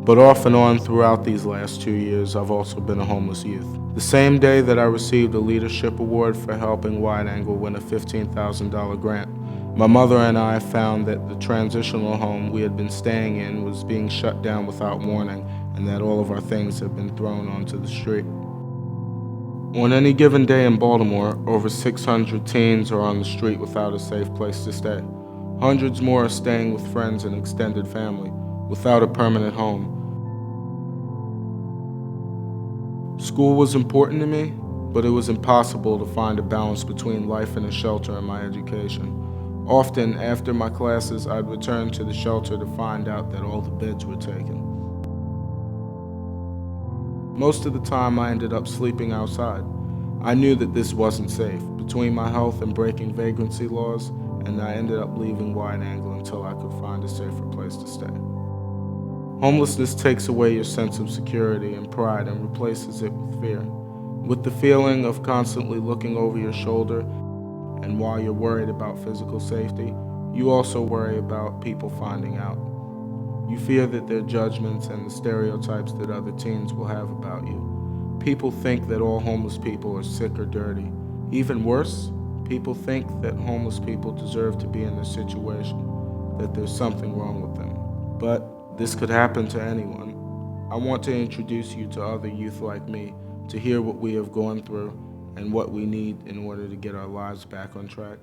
But off and on throughout these last 2 years, I've also been a homeless youth. The same day that I received a leadership award for helping Wide Angle win a $15,000 grant, my mother and I found that the transitional home we had been staying in was being shut down without warning, and that all of our things had been thrown onto the street. On any given day in Baltimore, over 600 teens are on the street without a safe place to stay. Hundreds more are staying with friends and extended family, without a permanent home. School was important to me, but it was impossible to find a balance between life in a shelter and my education. Often, after my classes, I'd return to the shelter to find out that all the beds were taken. Most of the time, I ended up sleeping outside. I knew that this wasn't safe. Between my health and breaking vagrancy laws, and I ended up leaving Wide Angle until I could find a safer place to stay. Homelessness takes away your sense of security and pride and replaces it with fear. With the feeling of constantly looking over your shoulder, and while you're worried about physical safety, you also worry about people finding out. You fear that their judgments and the stereotypes that other teens will have about you. People think that all homeless people are sick or dirty. Even worse, people think that homeless people deserve to be in this situation, that there's something wrong with them. But this could happen to anyone. I want to introduce you to other youth like me, to hear what we have gone through and what we need in order to get our lives back on track.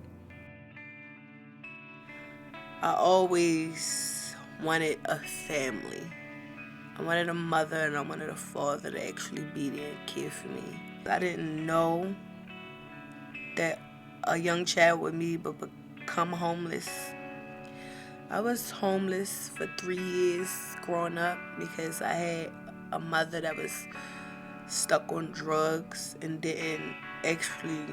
I always wanted a family. I wanted a mother and I wanted a father to actually be there and care for me. I didn't know that a young child would me but become homeless. I was homeless for 3 years growing up because I had a mother that was stuck on drugs and didn't actually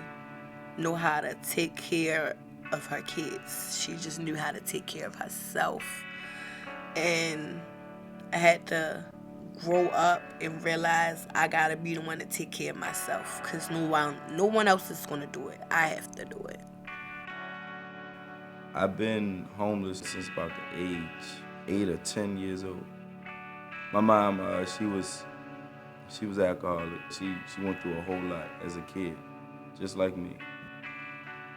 know how to take care of her kids. She just knew how to take care of herself. And I had to grow up and realize I gotta be the one to take care of myself because no one else is gonna do it. I have to do it. I've been homeless since about the age 8 or 10 years old. My mom, she was alcoholic. She went through a whole lot as a kid, just like me.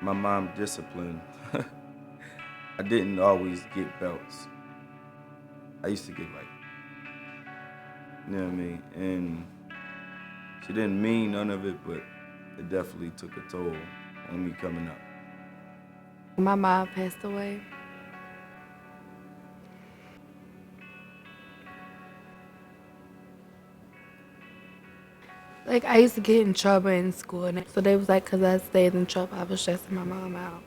My mom disciplined. I didn't always get belts. I used to get you know what I mean? And she didn't mean none of it, but it definitely took a toll on me coming up. My mom passed away. I used to get in trouble in school, and so they was like, because I stayed in trouble, I was stressing my mom out.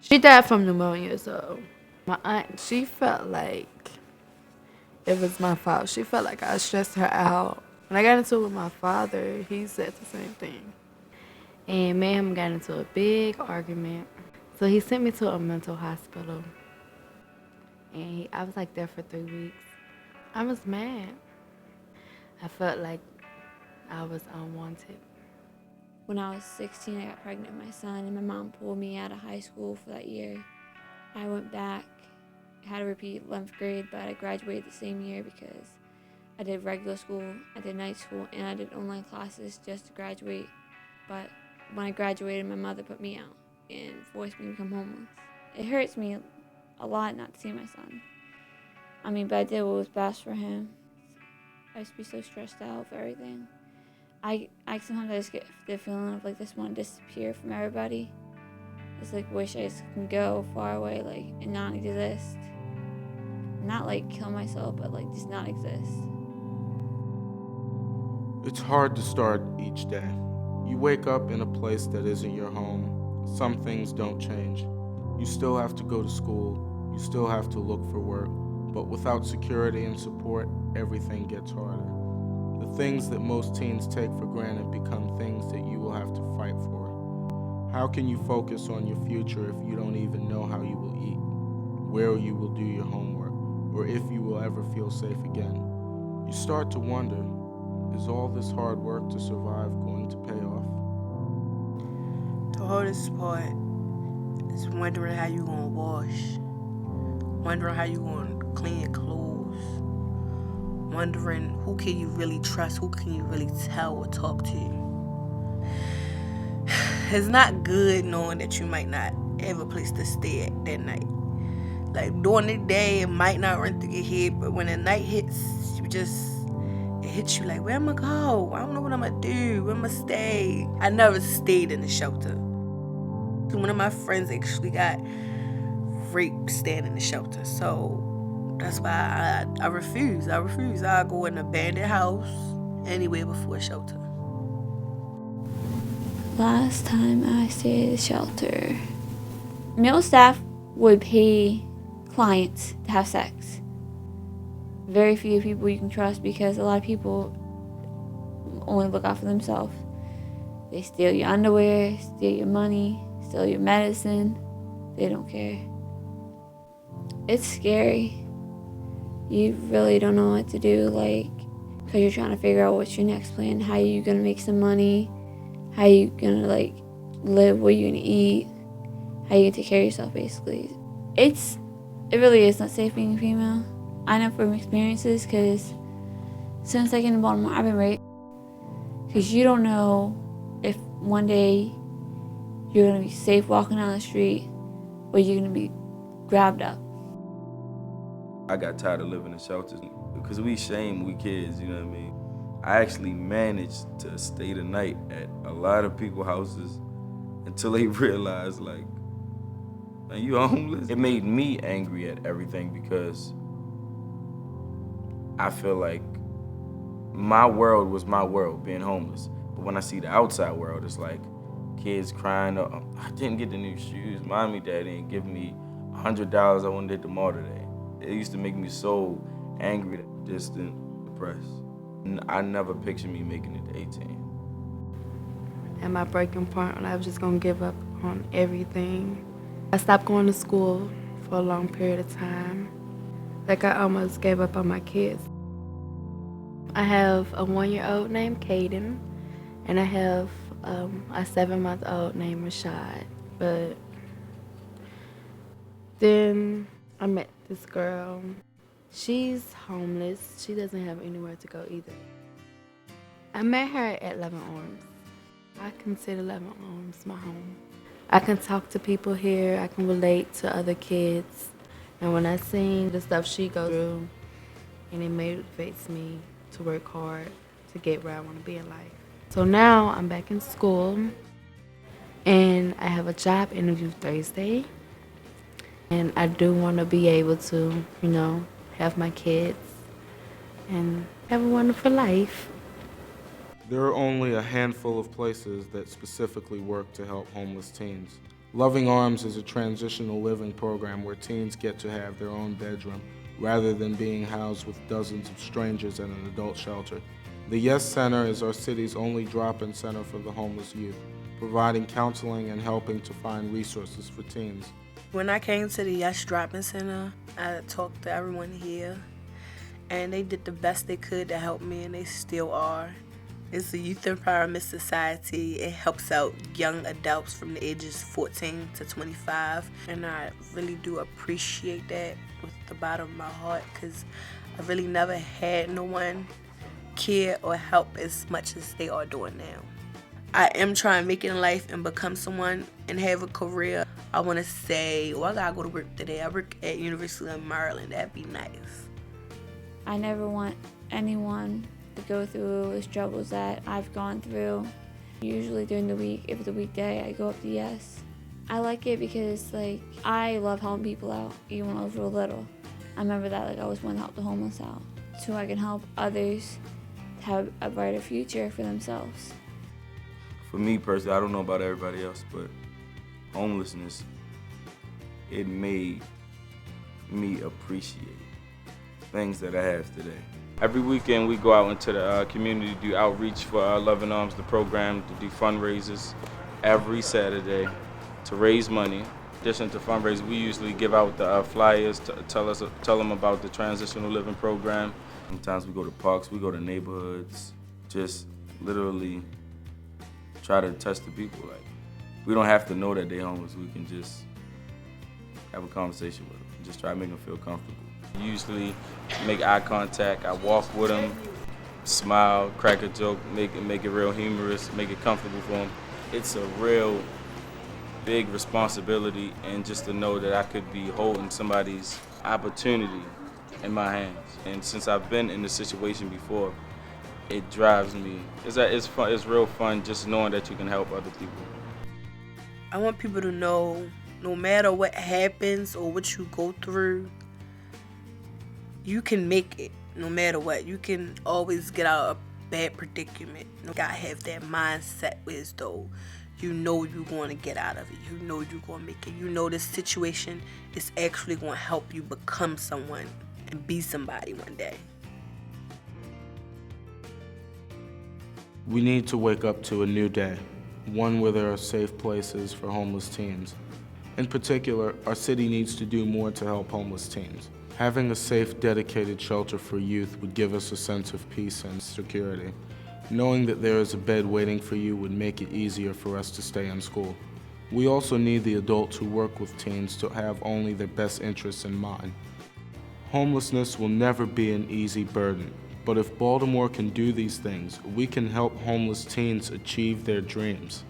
She died from pneumonia, so my aunt, she felt like it was my fault. She felt like I stressed her out. When I got into it with my father, he said the same thing. And me and him got into a big argument. So he sent me to a mental hospital. And I was there for 3 weeks. I was mad. I felt like I was unwanted. When I was 16, I got pregnant with my son, and my mom pulled me out of high school for that year. I went back, had to repeat 11th grade, but I graduated the same year because I did regular school, I did night school, and I did online classes just to graduate. But when I graduated, my mother put me out and forced me to become homeless. It hurts me a lot not to see my son. But I did what was best for him. I used to be so stressed out for everything. I sometimes just get the feeling of just want to disappear from everybody. It's wish I just can go far away, and not exist. Not kill myself, but just not exist. It's hard to start each day. You wake up in a place that isn't your home. Some things don't change. You still have to go to school. You still have to look for work. But without security and support, everything gets harder. The things that most teens take for granted become things that you will have to fight for. How can you focus on your future if you don't even know how you will eat, where you will do your homework, or if you will ever feel safe again? You start to wonder, is all this hard work to survive going to pay off? The hardest part is wondering how you gonna wash, wondering how you gonna clean your clothes, wondering who can you really trust, who can you really tell or talk to. It's not good knowing that you might not have a place to stay at that night. Like during the day, it might not run through your head, but when the night hits, it hits you like, where am I go? I don't know what I'm gonna do. Where am I stay? I never stayed in the shelter. One of my friends actually got raped staying in the shelter, so that's why I refuse. I go in an abandoned house anywhere before a shelter. Last time I stayed at a shelter, male staff would pay clients to have sex. Very few people you can trust because a lot of people only look out for themselves. They steal your underwear, steal your money, steal your medicine. They don't care. It's scary. You really don't know what to do, because you're trying to figure out what's your next plan, how you gonna make some money, how you gonna live, what you gonna eat, how you gonna take care of yourself, basically. It really is not safe being a female. I know from experiences, because since I get in Baltimore, I've been raped. Because you don't know if one day you're gonna be safe walking down the street or you're gonna be grabbed up. I got tired of living in shelters because we kids, you know what I mean? I actually managed to stay the night at a lot of people's houses until they realized, man, you homeless? It made me angry at everything because I feel like my world was my world, being homeless. But when I see the outside world, it's like kids crying, I didn't get the new shoes. Mommy, daddy didn't give me $100 I wanted at the mall today. It used to make me so angry, distant, depressed. I never pictured me making it to 18. At my breaking point, when I was just gonna give up on everything, I stopped going to school for a long period of time. I almost gave up on my kids. I have a 1-year-old named Caden, and I have a 7-month-old named Rashad. But then I met this girl. She's homeless. She doesn't have anywhere to go either. I met her at Loving Arms. I consider Loving Arms my home. I can talk to people here. I can relate to other kids. And when I seen the stuff she goes through, and it motivates me to work hard to get where I want to be in life. So now I'm back in school, and I have a job interview Thursday. And I do want to be able to, have my kids and have a wonderful life. There are only a handful of places that specifically work to help homeless teens. Loving Arms is a transitional living program where teens get to have their own bedroom rather than being housed with dozens of strangers in an adult shelter. The Yes Center is our city's only drop-in center for the homeless youth, providing counseling and helping to find resources for teens. When I came to the Yes Drop-In Center, I talked to everyone here, and they did the best they could to help me, and they still are. It's a youth empowerment society. It helps out young adults from the ages 14 to 25, and I really do appreciate that with the bottom of my heart, because I really never had no one care or help as much as they are doing now. I am trying to make it in life and become someone and have a career. I want to say, I gotta go to work today. I work at University of Maryland. That'd be nice. I never want anyone to go through the struggles that I've gone through. Usually during the week, if it's a weekday, I go up to Yes. I like it because I love helping people out, even when I was real little. I remember that I always wanted to help the homeless out, so I can help others to have a brighter future for themselves. For me personally, I don't know about everybody else, but homelessness, it made me appreciate things that I have today. Every weekend we go out into the community to do outreach for Loving Arms, the program, to do fundraisers every Saturday to raise money. In addition to fundraisers, we usually give out the flyers to tell them about the transitional living program. Sometimes we go to parks, we go to neighborhoods, just literally try to touch the people. We don't have to know that they're homeless. We can just have a conversation with them, just try to make them feel comfortable. Usually make eye contact. I walk with them, smile, crack a joke, make it real humorous, make it comfortable for them. It's a real big responsibility, and just to know that I could be holding somebody's opportunity in my hands. And since I've been in this situation before, it drives me. It's fun. It's real fun just knowing that you can help other people. I want people to know, no matter what happens or what you go through, you can make it. No matter what, you can always get out of a bad predicament. You gotta have that mindset as though you know you're going to get out of it. You know you're going to make it. You know this situation is actually going to help you become someone and be somebody one day. We need to wake up to a new day, one where there are safe places for homeless teens. In particular, our city needs to do more to help homeless teens. Having a safe, dedicated shelter for youth would give us a sense of peace and security. Knowing that there is a bed waiting for you would make it easier for us to stay in school. We also need the adults who work with teens to have only their best interests in mind. Homelessness will never be an easy burden, but if Baltimore can do these things, we can help homeless teens achieve their dreams.